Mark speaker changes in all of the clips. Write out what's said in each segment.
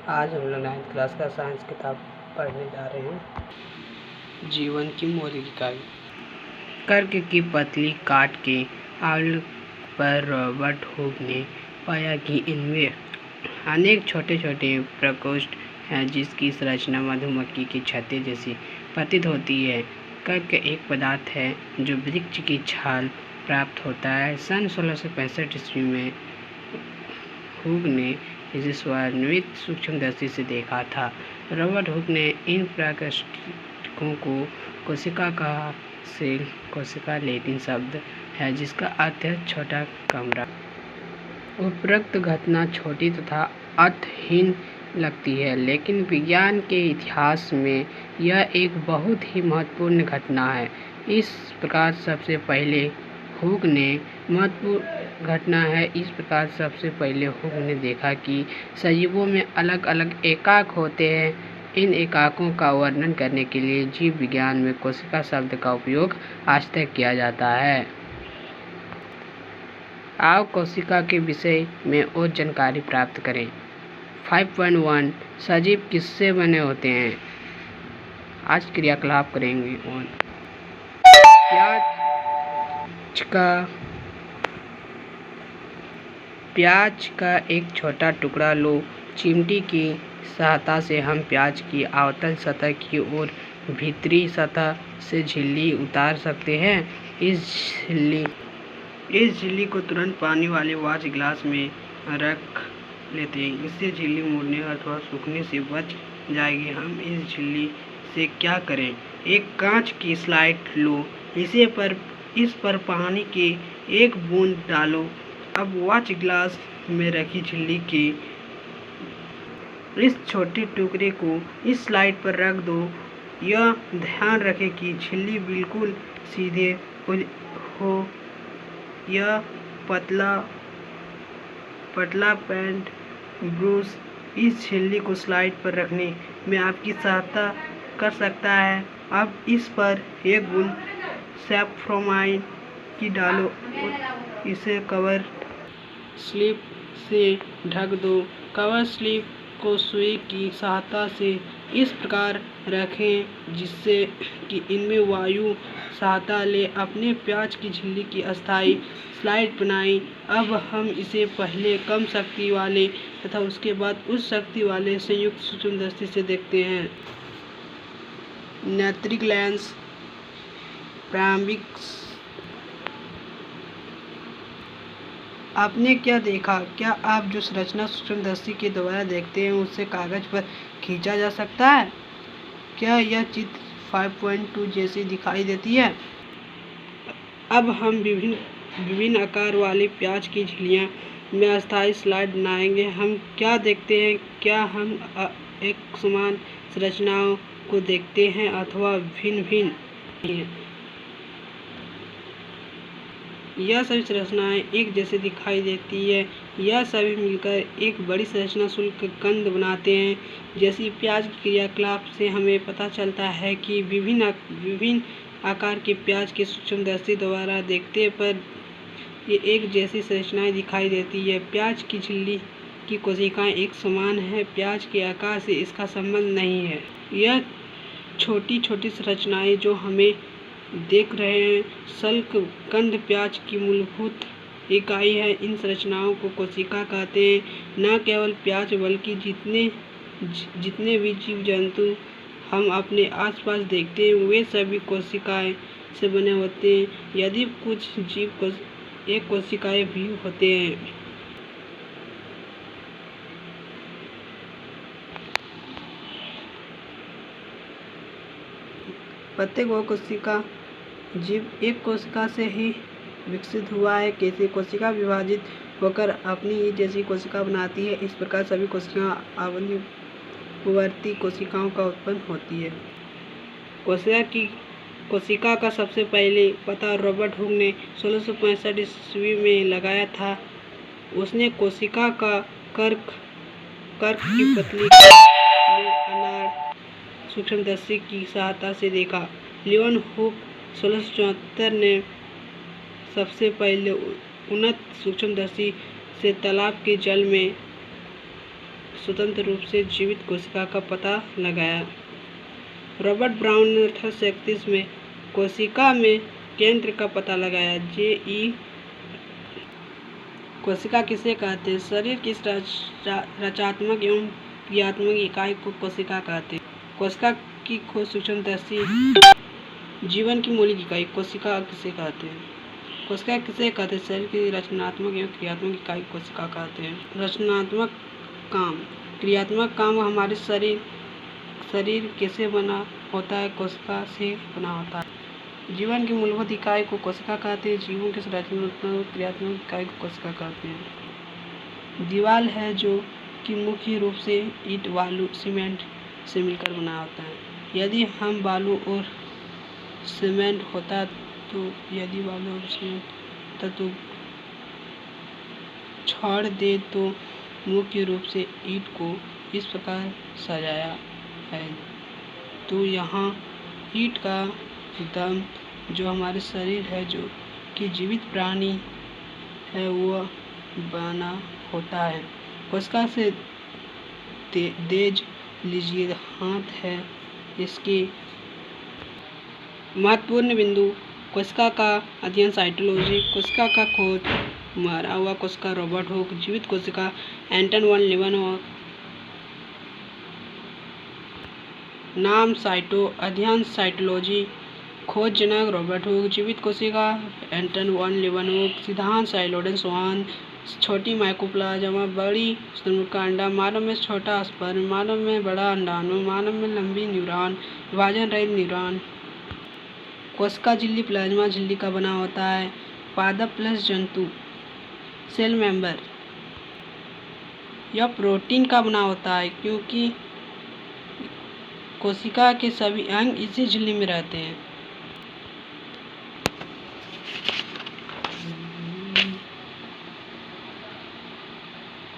Speaker 1: आज हम लोग 9th क्लास का साइंस किताब पढ़ने जा रहे हैं। जीवन की मौलिक इकाई। कर्क की पतली काट के आलोक पर रॉबर्ट हुक ने पाया कि इनमें अनेक छोटे छोटे प्रकोष्ठ हैं जिसकी संरचना मधुमक्खी की छत्ते जैसी प्रतीत होती है। कर्क एक पदार्थ है जो वृक्ष की छाल प्राप्त होता है। सन 1665 ईस्वी में हुक ने इसे स्वनिर्मित सूक्ष्मदर्शी से देखा था। रॉबर्ट हुक ने इन प्रकोष्ठों को कोशिका कहा। सेल कोशिका लैटिन शब्द है जिसका अर्थ है छोटा कमरा। उपरोक्त घटना छोटी तथा अर्थहीन लगती है, लेकिन विज्ञान के इतिहास में यह एक बहुत ही महत्वपूर्ण घटना है। इस प्रकार सबसे पहले हुक ने देखा कि सजीवों में अलग अलग एकाक होते हैं। इन एकाकों का वर्णन करने के लिए जीव विज्ञान में कोशिका शब्द का उपयोग आज तक किया जाता है। आओ कोशिका के विषय में और जानकारी प्राप्त करें। 5.1 सजीव किससे बने होते हैं। आज क्रियाकलाप करेंगे। प्याज का एक छोटा टुकड़ा लो। चिमटी की सहायता से हम प्याज की अवतल सतह की ओर भीतरी सतह से झिल्ली उतार सकते हैं। इस झिल्ली को तुरंत पानी वाले वॉच ग्लास में रख लेते हैं। इससे झिल्ली मुड़ने अथवा सूखने से बच जाएगी। हम इस झिल्ली से क्या करें। एक कांच की स्लाइड लो। इस पर पानी की एक बूंद डालो। अब वॉच ग्लास में रखी झिल्ली के इस छोटे टुकड़े को इस स्लाइड पर रख दो। यह ध्यान रखें कि झिल्ली बिल्कुल सीधे हो। यह पतला पेंट ब्रश इस झिल्ली को स्लाइड पर रखने में आपकी सहायता कर सकता है। अब इस पर एक बूंद सैफरोमाइड की डालो और इसे कवर स्लिप से ढक दो। कवर स्लिप को सुई की सहायता से इस प्रकार रखें जिससे कि इनमें वायु सहायता ले अपने प्याज की झिल्ली की अस्थायी स्लाइड बनाएं। अब हम इसे पहले कम शक्ति वाले तथा उसके बाद उच्च शक्ति वाले संयुक्त सूक्ष्मदर्शी से देखते हैं। नेत्रिक लेंस। प्रारंभिक। आपने क्या देखा? क्या आप जो संरचना सूक्ष्मदर्शी के द्वारा देखते हैं उससे कागज पर खींचा जा सकता है? क्या यह चित्र 5.2 जैसी दिखाई देती है? अब हम विभिन्न आकार वाली प्याज की झिल्लियां में अस्थायी स्लाइड बनाएंगे। हम क्या देखते हैं? क्या हम एक समान संरचनाओं को देखते हैं अथवा भिन्न? यह सभी संरचनाएं एक जैसी दिखाई देती है। यह सभी मिलकर एक बड़ी संरचना शुल्क कंद बनाते हैं। जैसी प्याज की क्रियाकलाप से हमें पता चलता है कि विभिन्न आकार के प्याज के सूक्ष्मदर्शी द्वारा देखने पर ये एक जैसी संरचनाएं दिखाई देती है। प्याज की झिल्ली की कोशिकाएं एक समान है। प्याज के आकार से इसका संबंध नहीं है। यह छोटी छोटी संरचनाएं जो हमें देख रहे हैं शल्क कंद प्याज की मूलभूत इकाई है। इन संरचनाओं को कोशिका कहते हैं। न केवल प्याज बल्कि जितने भी जीव जंतु हम अपने आसपास देखते हैं वे सभी कोशिकाएं से बने होते हैं। यदि कुछ जीव एक कोशिकाएं भी होते हैं। प्रत्येक वो कोशिका जीव एक कोशिका से ही विकसित हुआ है। कैसे कोशिका विभाजित होकर अपनी ही जैसी कोशिका बनाती है, इस प्रकार सभी कोशिकावर्ती कोशिकाओं का उत्पन्न होती है। कोशिका का सबसे पहले पता रॉबर्ट हुक ने 1665 ईस्वी में लगाया था। उसने कोशिका का कर्क की पतली में अनार सूक्ष्मदर्शी की सहायता से देखा। लियोन हुक 1674 ने सबसे पहले उन्नत सूक्ष्मदर्शी से तालाब के जल में स्वतंत्र रूप से जीवित कोशिका का पता लगाया। रॉबर्ट ब्राउन ने 1831 में कोशिका में केंद्र का पता लगाया। जे.ई. कोशिका किसे कहते हैं? शरीर की रचनात्मक एवं क्रियात्मक इकाई को कोशिका कहते हैं। कोशिका की खोज सूक्ष्मदर्शी जीवन की मौलिक इकाई कोशिका किसे कहते हैं? कोशिका किसे कहते हैं? शरीर की रचनात्मक एवं क्रियात्मक इकाई कोशिका कहते हैं। रचनात्मक काम, क्रियात्मक काम हमारे शरीर कैसे बना होता है? कोशिका से बना होता है। जीवन की मूलभूत इकाई को कोशिका कहते हैं। जीवन की रचनात्मक क्रियात्मक इकाई को कोशिका कहते हैं। दीवार है जो कि मुख्य रूप से ईंट, बालू, सीमेंट से मिलकर बना होता है। यदि बालू और सीमेंट होता तो छोड़ दे तो मुख्य रूप से ईंट को इस प्रकार सजाया है। तो यहाँ ईंट का दम जो हमारे शरीर है, जो कि जीवित प्राणी है, वो बना होता है। कोशिका से देख लीजिए, हाथ है। इसके महत्वपूर्ण बिंदु: कोशिका का अध्ययन साइटोलॉजी, कोशिका का खोज मरा हुआ कोशिका रॉबर्ट हुक, जीवित कोशिका एंटन वन लीeuwenhoek। नाम साइटो, अध्ययन साइटोलॉजी, खोज जनक रॉबर्ट हुक, जीवित कोशिका एंटन वन लीeuwenhoek। सिद्धांत साइलोडेन स्वान। छोटी माइकोप्लाज्मा, बड़ी शुतुरमुर्ग का अंडा, मानव में छोटा स्पर्म, मानव में बड़ा अंडाणु, मानव में लंबी न्यूरॉन, विभाजन रहित न्यूरॉन। कोशिका झिल्ली, प्लाज्मा झिल्ली का बना होता है। पादप प्लस जंतु, सेल मेंबर, यह प्रोटीन का बना होता है क्योंकि कोशिका के सभी अंग इसी झिल्ली में रहते हैं।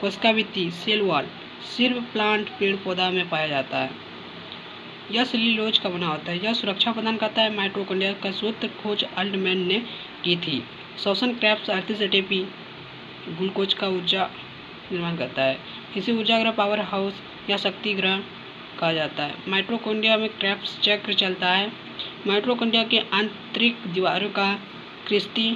Speaker 1: कोशिका भित्ति, सेल वॉल, सिर्फ प्लांट, पेड़ पौधा में पाया जाता है। यह सेल्यूलोज का बना होता है। यह सुरक्षा प्रदान करता है। माइटोकॉन्ड्रिया का सूत्र खोज अल्टमैन ने की थी। श्वसन क्रेब्स अर्थी ग्लूकोज का ऊर्जा निर्माण करता है। इसे ऊर्जाग्रह, पावर हाउस या शक्ति ग्रह कहा जाता है। माइटोकॉन्ड्रिया में क्रेब्स चक्र चलता है। माइटोकॉन्ड्रिया के आंतरिक दीवारों का क्रिस्टी